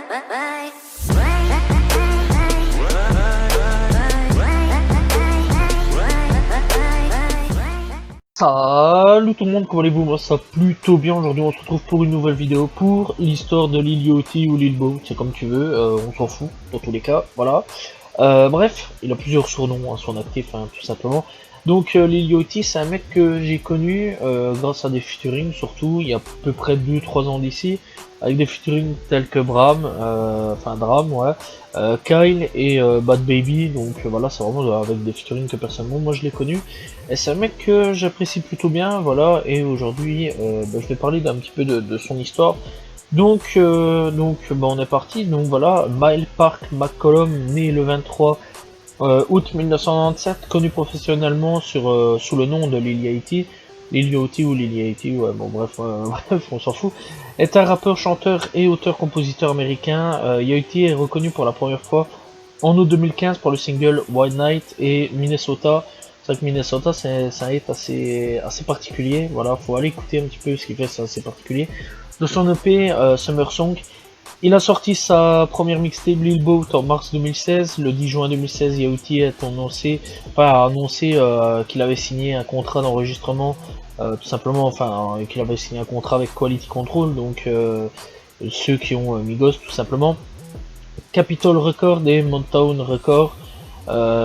Salut tout le monde, comment allez-vous? Moi ça va plutôt bien. Aujourd'hui on se retrouve pour une nouvelle vidéo pour l'histoire de Lil Yachty ou Lil Bo, c'est comme tu veux, on s'en fout dans tous les cas, voilà. Bref, il a plusieurs surnoms à son actif, hein, tout simplement. Donc Lil Yachty, c'est un mec que j'ai connu grâce à des featuring, surtout il y a à peu près 2-3 ans d'ici, avec des featuring tels que Bram, Dram, ouais, Kyle et Bad Baby. Donc voilà, c'est vraiment avec des featuring que personnellement moi je l'ai connu. Et c'est un mec que j'apprécie plutôt bien, voilà. Et aujourd'hui, je vais parler d'un petit peu de son histoire. Donc on est parti. Donc voilà, Miles Park McCollum, né le 23 août 1997, connu professionnellement sous le nom de Lil Yachty. Lil Yachty ou Lil Yachty, ouais, bon bref, bref, on s'en fout, est un rappeur, chanteur et auteur-compositeur américain. Yachty est reconnu pour la première fois en août 2015 pour le single White Night et Minnesota. C'est vrai que Minnesota, c'est un hit assez particulier, voilà, faut aller écouter un petit peu ce qu'il fait, c'est assez particulier. De son EP Summer Song, il a sorti sa première mixtape Lil Boat en mars 2016. Le 10 juin 2016, Yachty a annoncé qu'il avait signé un contrat d'enregistrement, tout simplement, qu'il avait signé un contrat avec Quality Control, donc ceux qui ont Migos, tout simplement. Capitol Records et Motown Records.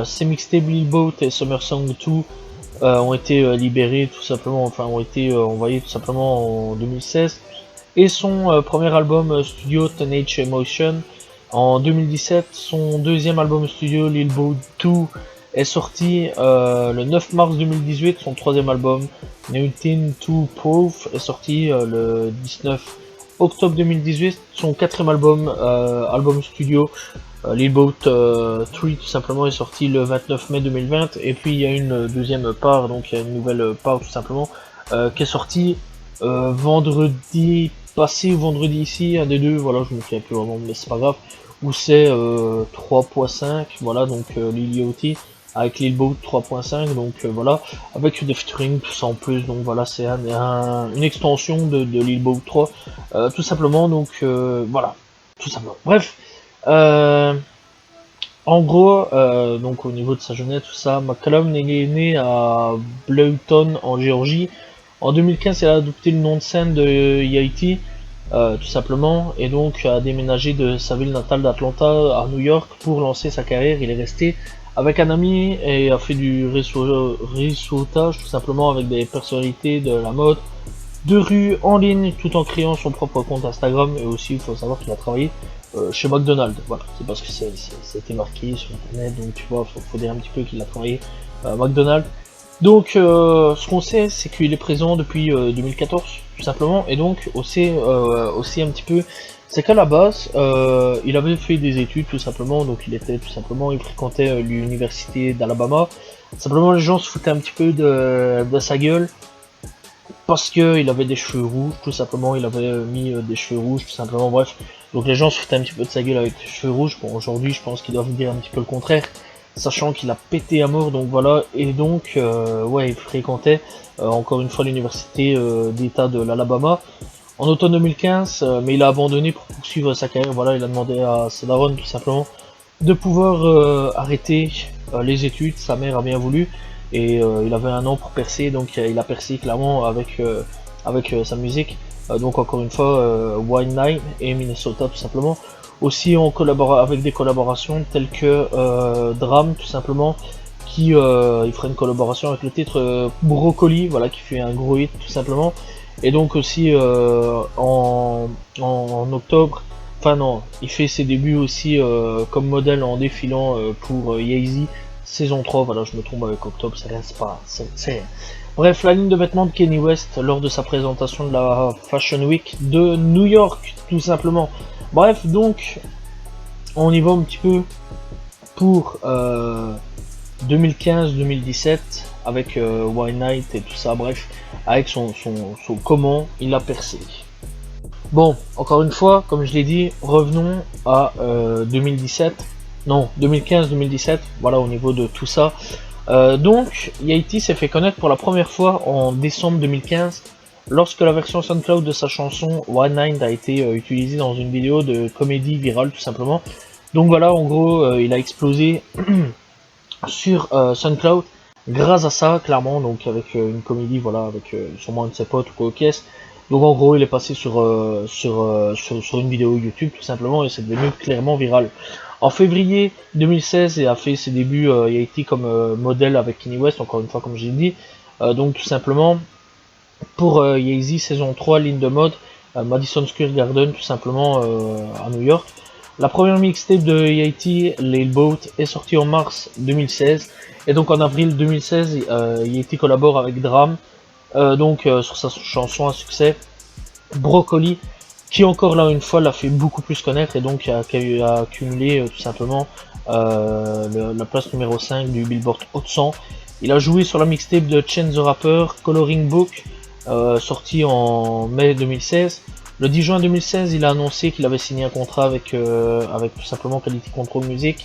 Ces mixtapes Lil Boat et Summer Song 2 ont été libérés tout simplement, ont été envoyés tout simplement en 2016. Et son premier album studio Teenage Emotion en 2017. Son deuxième album studio Lil Boat 2 est sorti le 9 mars 2018. Son troisième album 19 Proof est sorti le 19 octobre 2018. Son quatrième album studio Lil Boat 3 tout simplement est sorti le 29 mai 2020. Et puis il y a une deuxième part, donc il y a une nouvelle part tout simplement qui est sortie vendredi passé ou vendredi ici, un des deux, voilà, je me souviens plus vraiment, mais c'est pas grave, où c'est 3.5, voilà, donc Lil Yachty avec Lil Boat 3.5, donc voilà, avec des featuring, tout ça en plus, donc voilà, c'est une extension de Lil Boat 3, tout simplement, donc voilà, tout simplement. Bref, en gros, donc au niveau de sa jeunesse, tout ça, McCollum est né à Bleuton en Géorgie. En 2015, il a adopté le nom de scène de Yachty, tout simplement, et donc a déménagé de sa ville natale d'Atlanta à New York pour lancer sa carrière. Il est resté avec un ami et a fait du réseautage, tout simplement, avec des personnalités de la mode, de rue, en ligne, tout en créant son propre compte Instagram. Et aussi, il faut savoir qu'il a travaillé chez McDonald's. Voilà, c'est parce que c'était marqué sur internet, donc tu vois, faut dire un petit peu qu'il a travaillé à McDonald's. Donc, ce qu'on sait, c'est qu'il est présent depuis 2014, tout simplement, et donc aussi un petit peu, c'est qu'à la base, il avait fait des études, tout simplement, donc il fréquentait l'université d'Alabama. Simplement, les gens se foutaient un petit peu de sa gueule, parce qu'il avait des cheveux rouges, tout simplement, il avait mis des cheveux rouges, tout simplement, bref. Donc les gens se foutaient un petit peu de sa gueule avec des cheveux rouges. Bon, aujourd'hui, je pense qu'ils doivent dire un petit peu le contraire, sachant qu'il a pété à mort, donc voilà. Et donc, ouais, il fréquentait encore une fois l'université d'État de l'Alabama en automne 2015, mais il a abandonné pour poursuivre sa carrière. Voilà, il a demandé à sa daronne, tout simplement, de pouvoir arrêter les études. Sa mère a bien voulu. Et il avait un an pour percer, donc il a percé clairement avec sa musique. Donc encore une fois, White Night et Minnesota tout simplement. Aussi avec des collaborations telles que Dram tout simplement, qui il ferait une collaboration avec le titre Broccoli, voilà, qui fait un gros hit tout simplement. Et donc aussi en octobre, enfin non, il fait ses débuts aussi comme modèle en défilant pour Yeezy saison 3, voilà, je me trompe avec octobre, c'est rien, c'est rien. Bref, la ligne de vêtements de Kanye West lors de sa présentation de la Fashion Week de New York, tout simplement. Bref, donc, on y va un petit peu pour 2015-2017, avec White Night et tout ça, bref, avec son comment il a percé. Bon, encore une fois, comme je l'ai dit, revenons à 2017. Non, 2015-2017, voilà, au niveau de tout ça. Donc, Yachty s'est fait connaître pour la première fois en décembre 2015 lorsque la version SoundCloud de sa chanson One Night a été utilisée dans une vidéo de comédie virale tout simplement. Donc voilà, en gros, il a explosé sur SoundCloud grâce à ça, clairement, donc avec une comédie, voilà, avec sûrement un de ses potes ou quoi aux caisses. Donc en gros, il est passé sur une vidéo YouTube tout simplement et c'est devenu clairement viral. En février 2016, il a fait ses débuts, il a été comme modèle avec Kanye West, encore une fois comme j'ai dit. Donc tout simplement, pour Yeezy saison 3, ligne de mode, Madison Square Garden tout simplement à New York. La première mixtape de Yeti, Lil Boat, est sortie en mars 2016. Et donc en avril 2016, Yeti collabore avec Dram, sur sa chanson à succès, Broccoli, qui encore là une fois l'a fait beaucoup plus connaître et donc a accumulé tout simplement la place numéro 5 du Billboard Hot 100. Il a joué sur la mixtape de Chance the Rapper, Coloring Book, sorti en mai 2016. Le 10 juin 2016, il a annoncé qu'il avait signé un contrat avec tout simplement Quality Control Music,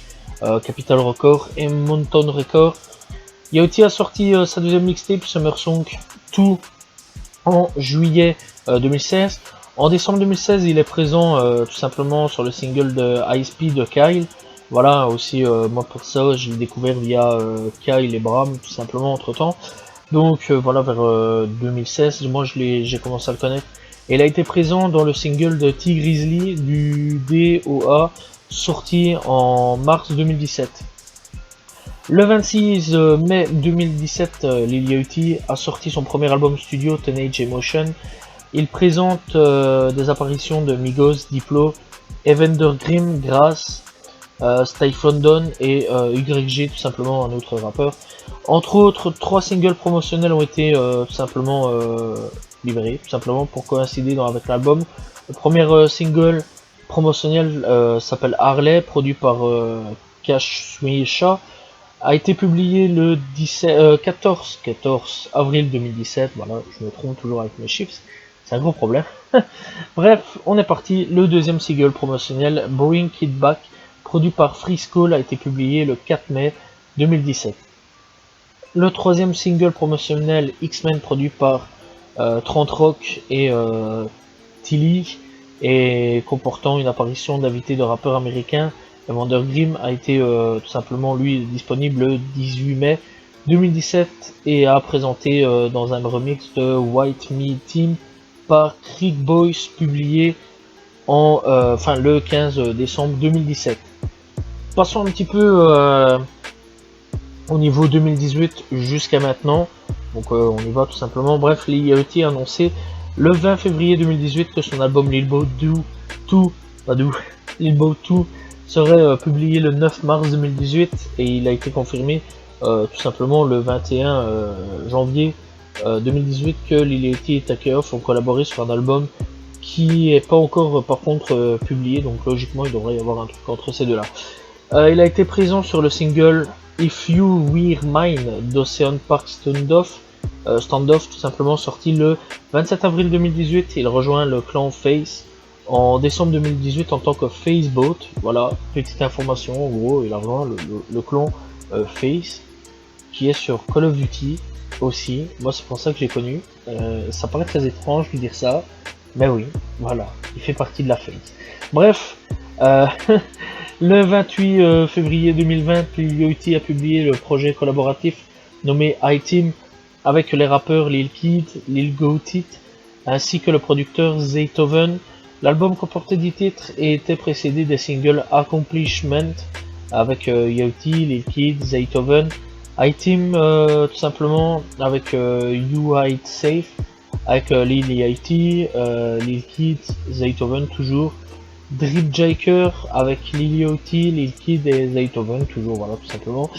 Capital Record et Mountain Record. Yachty a sorti sa deuxième mixtape, Summer Song 2, en juillet 2016. En décembre 2016, il est présent tout simplement sur le single de High Speed de Kyle. Voilà, aussi, moi pour ça, je l'ai découvert via Kyle et Bram, tout simplement, entre temps. Donc voilà, vers 2016, moi j'ai commencé à le connaître. Et il a été présent dans le single de T Grizzly du DOA, sorti en mars 2017. Le 26 mai 2017, Lil Yachty a sorti son premier album studio, Teenage Emotion. Il présente des apparitions de Migos, Diplo, Evander Grimm, Grass, Steve London et YG, tout simplement un autre rappeur. Entre autres, 3 singles promotionnels ont été tout simplement livrés, tout simplement pour coïncider avec l'album. Le premier single promotionnel s'appelle Harley, produit par Cash Swisha, a été publié le 14 avril 2017. Voilà, je me trompe toujours avec mes chiffres, c'est un gros problème. Bref, on est parti. Le deuxième single promotionnel, Bring It Back, produit par Free School, a été publié le 4 mai 2017. Le troisième single promotionnel, X-Men, produit par Trent Rock et Tilly, et comportant une apparition d'invités de rappeurs américains, Evander Grimm, a été tout simplement lui disponible le 18 mai 2017 et a présenté dans un remix de White Me Team par Creek Boys, publié le 15 décembre 2017. Passons un petit peu au niveau 2018 jusqu'à maintenant. Donc on y va tout simplement. Bref, Lil Yachty a annoncé le 20 février 2018 que son album Lil Boat 2 serait publié le 9 mars 2018 et il a été confirmé tout simplement le 21 janvier 2018 que Lil Yachty et Takeoff ont collaboré sur un album qui est pas encore par contre publié, donc logiquement il devrait y avoir un truc entre ces deux-là. Il a été présent sur le single If You Were Mine d'Ocean Park Standoff, tout simplement, sorti le 27 avril 2018. Il rejoint le clan Face en décembre 2018 en tant que Faceboat. Voilà, petite information, en gros, il a rejoint le clan Face, qui est sur Call of Duty aussi. Moi c'est pour ça que j'ai connu. Ça paraît très étrange de dire ça, mais oui, voilà, il fait partie de la Face. Bref, le 28 février 2020, Lil Yachty a publié le projet collaboratif nommé iTeam avec les rappeurs Lil Keed, Lil Goatit, ainsi que le producteur Zaytoven. L'album comportait 10 titres et était précédé des singles Accomplishment avec Yachty, Lil Keed, Zaytoven, iTeam tout simplement avec You Hide Safe, avec Lil Yachty, Lil Keed, Zaytoven toujours, Drip Jaker avec Lil Yachty, Lil Keed et Zaytoven toujours, voilà tout simplement,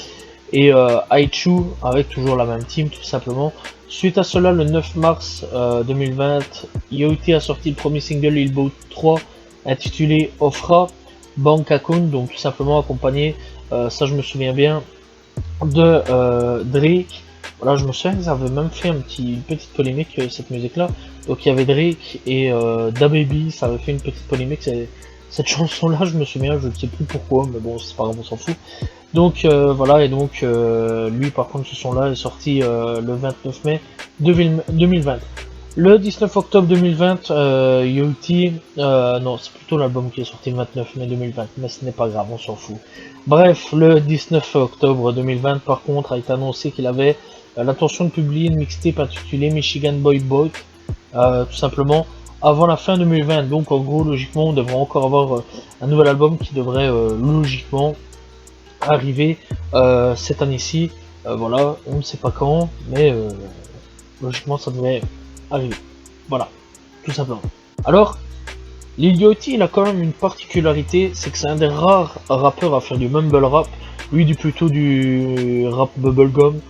et Aichu avec toujours la même team tout simplement. Suite à cela, le 9 mars 2020, Yachty a sorti le premier single Lil Boat 3 intitulé Ofra Bankakun, donc tout simplement accompagné, ça je me souviens bien, de Drake. Voilà, je me souviens que ça avait même fait une petite polémique cette musique là. Donc il y avait Drake et DaBaby, ça avait fait une petite polémique. Cette chanson là, je me souviens, je ne sais plus pourquoi, mais bon, c'est pas grave, on s'en fout. Donc voilà, et donc lui par contre, ce son là est sorti le 29 mai 2020. Le 19 octobre 2020, Yoti, non, c'est plutôt l'album qui est sorti le 29 mai 2020, mais ce n'est pas grave, on s'en fout. Bref, le 19 octobre 2020, par contre, a été annoncé qu'il avait l'intention de publier une mixtape intitulée Michigan Boy Boy, tout simplement, avant la fin 2020. Donc, en gros, logiquement, on devrait encore avoir un nouvel album qui devrait logiquement arriver cette année-ci. Voilà, on ne sait pas quand, mais logiquement, ça devrait arriver. Voilà, tout simplement. Alors, Lil Yachty, il a quand même une particularité, c'est que c'est un des rares rappeurs à faire du mumble rap, lui plutôt du rap bubblegum,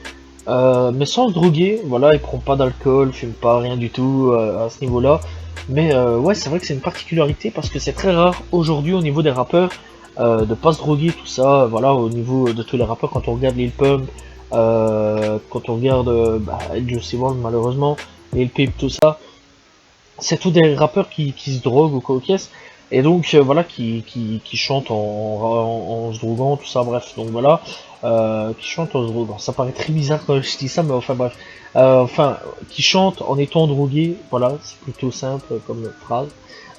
mais sans se droguer, voilà, il prend pas d'alcool, fume pas, rien du tout à ce niveau-là. Mais ouais, c'est vrai que c'est une particularité parce que c'est très rare aujourd'hui au niveau des rappeurs de pas se droguer, tout ça, voilà, au niveau de tous les rappeurs, quand on regarde Lil Pump, quand on regarde Juicy WRLD malheureusement, Lil Peep, tout ça, c'est tous des rappeurs qui se droguent ou quoi caisse, et donc voilà, qui chantent en se droguant, tout ça, bref, donc voilà, qui chantent en se droguant. Ça paraît très bizarre quand je dis ça, mais enfin bref, enfin, qui chantent en étant drogués, voilà, c'est plutôt simple comme phrase.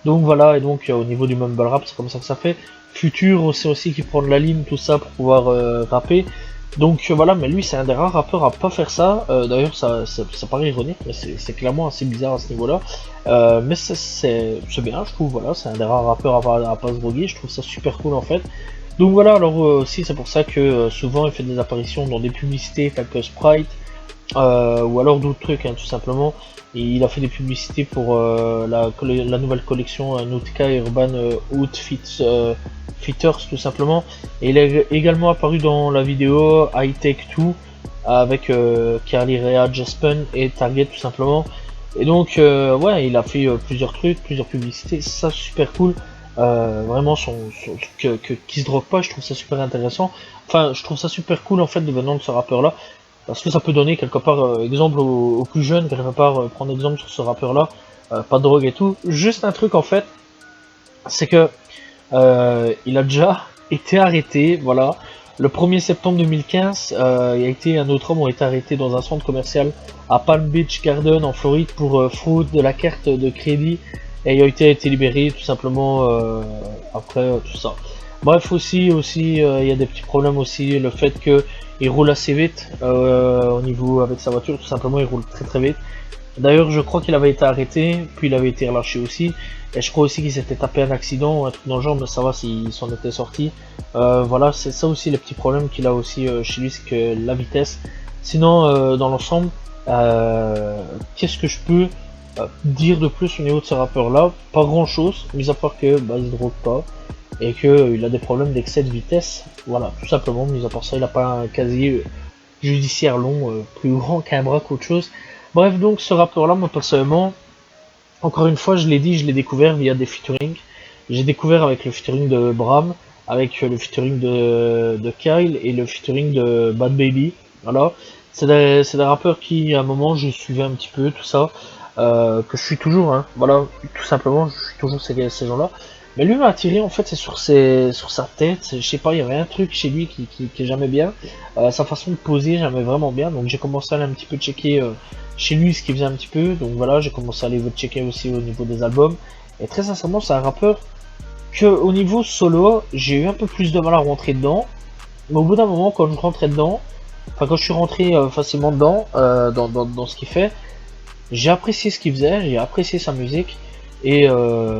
Donc voilà, et donc au niveau du mumble rap, c'est comme ça que ça fait. Futur, c'est aussi qui prend de la ligne, tout ça, pour pouvoir rapper. Donc voilà, mais lui c'est un des rares rappeurs à pas faire ça. D'ailleurs ça paraît ironique, mais c'est clairement assez bizarre à ce niveau-là. Mais c'est bien, je trouve. Voilà, c'est un des rares rappeurs à pas se droguer. Je trouve ça super cool en fait. Donc voilà, alors aussi c'est pour ça que souvent il fait des apparitions dans des publicités telles que Sprite ou alors d'autres trucs, hein, tout simplement. Et il a fait des publicités pour la nouvelle collection Nautica Urban Outfits Fitters, tout simplement. Et il est également apparu dans la vidéo High Tech 2 avec Carly Rae Jepsen et Target, tout simplement. Et donc ouais, il a fait plusieurs trucs, plusieurs publicités, ça super cool. Vraiment qui se drogue pas, je trouve ça super intéressant. Enfin, je trouve ça super cool en fait de venant de ce rappeur là. Parce que ça peut donner quelque part exemple aux plus jeunes, quelque part prendre exemple sur ce rappeur là, pas de drogue et tout. Juste un truc en fait, c'est que il a déjà été arrêté, voilà. Le 1er septembre 2015, un autre homme a été arrêté dans un centre commercial à Palm Beach Garden en Floride pour fraude de la carte de crédit, et il a été libéré tout simplement après tout ça. Bref, aussi il y a des petits problèmes aussi, le fait que il roule assez vite au niveau avec sa voiture, tout simplement il roule très très vite. D'ailleurs je crois qu'il avait été arrêté, puis il avait été relâché aussi, et je crois aussi qu'il s'était tapé un accident, un truc dans le genre, mais ça va s'il s'en était sorti. Voilà, c'est ça aussi les petits problèmes qu'il a aussi chez lui, c'est que la vitesse. Sinon dans l'ensemble, qu'est-ce que je peux dire de plus au niveau de ce rappeur là? Pas grand chose, mis à part que il se drogue pas et qu'il a des problèmes d'excès de vitesse, voilà, tout simplement. Mis à part ça, il a pas un casier judiciaire long, plus grand qu'un bras qu'autre chose. Bref, donc ce rappeur là, moi personnellement, encore une fois, je l'ai dit, je l'ai découvert via des featuring. J'ai découvert avec le featuring de Bram, avec le featuring de Kyle et le featuring de Bad Baby, voilà. C'est des rappeurs qui à un moment je suivais un petit peu, tout ça, que je suis toujours, hein, voilà, tout simplement, je suis toujours ces gens là. Mais lui m'a attiré en fait, c'est sur sa tête, je sais pas, il y avait un truc chez lui qui est jamais bien, sa façon de poser jamais vraiment bien, donc j'ai commencé à aller un petit peu checker chez lui ce qu'il faisait un petit peu, donc voilà, j'ai commencé à aller checker aussi au niveau des albums, et très sincèrement c'est un rappeur que au niveau solo, j'ai eu un peu plus de mal à rentrer dedans, mais au bout d'un moment quand je rentrais dedans, enfin quand je suis rentré facilement dedans, dans ce qu'il fait, j'ai apprécié ce qu'il faisait, j'ai apprécié sa musique, et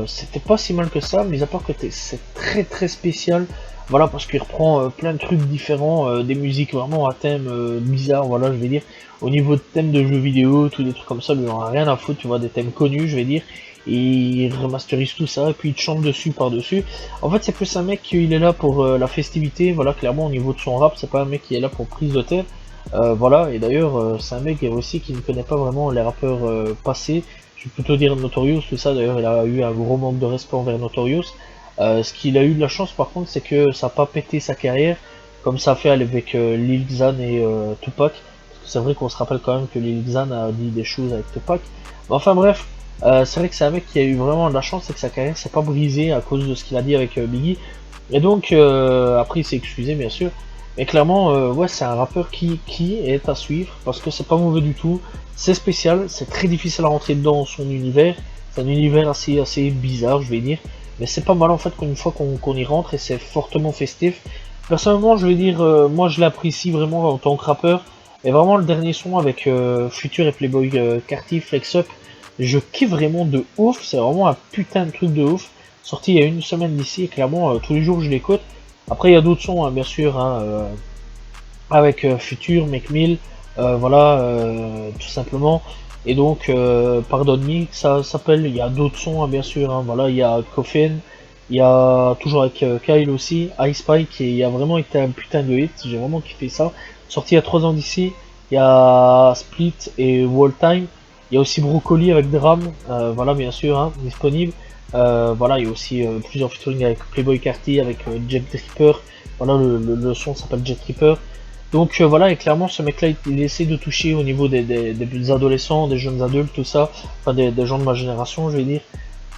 c'était pas si mal que ça, mais à part que c'est très très spécial, voilà, parce qu'il reprend plein de trucs différents, des musiques vraiment à thème bizarre, voilà, je vais dire, au niveau de thème de jeux vidéo, tous des trucs comme ça, lui en a rien à foutre, tu vois, des thèmes connus, je vais dire, et il remasterise tout ça, et puis il chante dessus par-dessus. En fait, c'est plus un mec qui il est là pour la festivité, voilà, clairement au niveau de son rap, c'est pas un mec qui est là pour prise de tête. Voilà, et d'ailleurs, c'est un mec aussi qui ne connaît pas vraiment les rappeurs passés. Je vais plutôt dire Notorious, tout ça. D'ailleurs, il a eu un gros manque de respect envers Notorious. Ce qu'il a eu de la chance, par contre, c'est que ça n'a pas pété sa carrière, comme ça a fait avec Lil Xan et Tupac. Parce que c'est vrai qu'on se rappelle quand même que Lil Xan a dit des choses avec Tupac. Mais enfin bref, c'est vrai que c'est un mec qui a eu vraiment de la chance, c'est que sa carrière s'est pas brisée à cause de ce qu'il a dit avec Biggie. Et donc, après il s'est excusé bien sûr. Mais clairement, ouais, c'est un rappeur qui est à suivre parce que c'est pas mauvais du tout. C'est spécial, c'est très difficile à rentrer dans son univers. C'est un univers assez bizarre, je vais dire. Mais c'est pas mal en fait qu'une fois qu'on y rentre et c'est fortement festif. Personnellement, je vais dire, moi je l'apprécie vraiment en tant que rappeur. Et vraiment le dernier son avec Future et Playboy Carti, Flex Up, je kiffe vraiment de ouf. C'est vraiment un putain de truc de ouf. Sorti il y a une semaine d'ici et clairement tous les jours je l'écoute. Après il y a d'autres sons hein, bien sûr hein, avec Future, Make Mill, voilà tout simplement. Et donc Pardonne Me, ça s'appelle. Il y a d'autres sons hein, bien sûr. Hein, voilà il y a Coffin, il y a toujours avec Kyle aussi, Ice Spike et il a vraiment été un putain de hit. J'ai vraiment kiffé ça. Sorti il y a 3 ans d'ici. Il y a Split et Wall Time. Il y a aussi Broccoli avec Dram, voilà bien sûr, hein, disponible. Voilà, il y a aussi plusieurs featuring avec Playboy Carti, avec Jet Tripper. Voilà, le son s'appelle Jet Tripper. Donc voilà, et clairement ce mec-là, il essaie de toucher au niveau des adolescents, des jeunes adultes, tout ça, enfin des gens de ma génération, je vais dire,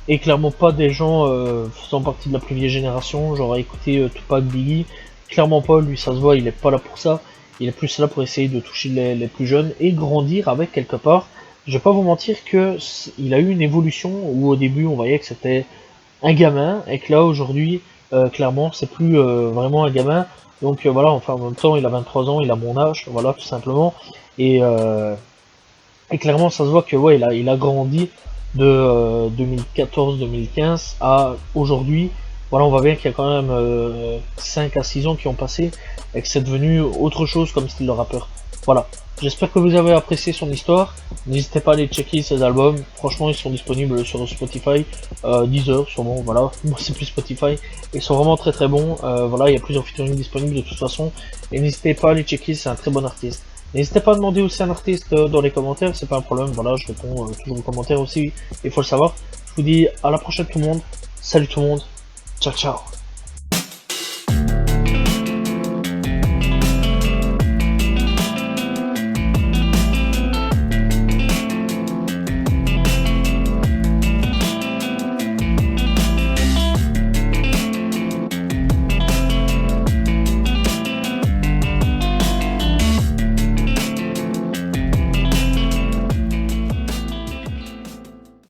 et clairement pas des gens faisant partie de la plus vieille génération, genre à écouter Tupac, Biggie, clairement pas, lui ça se voit, il est pas là pour ça, il est plus là pour essayer de toucher les plus jeunes et grandir avec quelque part. Je vais pas vous mentir que il a eu une évolution où au début on voyait que c'était un gamin et que là aujourd'hui clairement c'est plus vraiment un gamin donc voilà enfin en même temps il a 23 ans il a mon âge voilà tout simplement et, euh, et clairement ça se voit que ouais il a grandi de 2014-2015 à aujourd'hui voilà on voit bien qu'il y a quand même 5 à 6 ans qui ont passé et que c'est devenu autre chose comme style de rappeur voilà. J'espère que vous avez apprécié son histoire. N'hésitez pas à aller checker ses albums. Franchement, ils sont disponibles sur Spotify, Deezer, sûrement. Voilà, moi c'est plus Spotify. Ils sont vraiment très bons. Voilà, il y a plusieurs featuring disponibles de toute façon. Et n'hésitez pas à aller checker, c'est un très bon artiste. N'hésitez pas à demander aussi un artiste dans les commentaires, c'est pas un problème. Voilà, je réponds toujours aux commentaires aussi. Il faut le savoir. Je vous dis à la prochaine tout le monde. Salut tout le monde. Ciao ciao.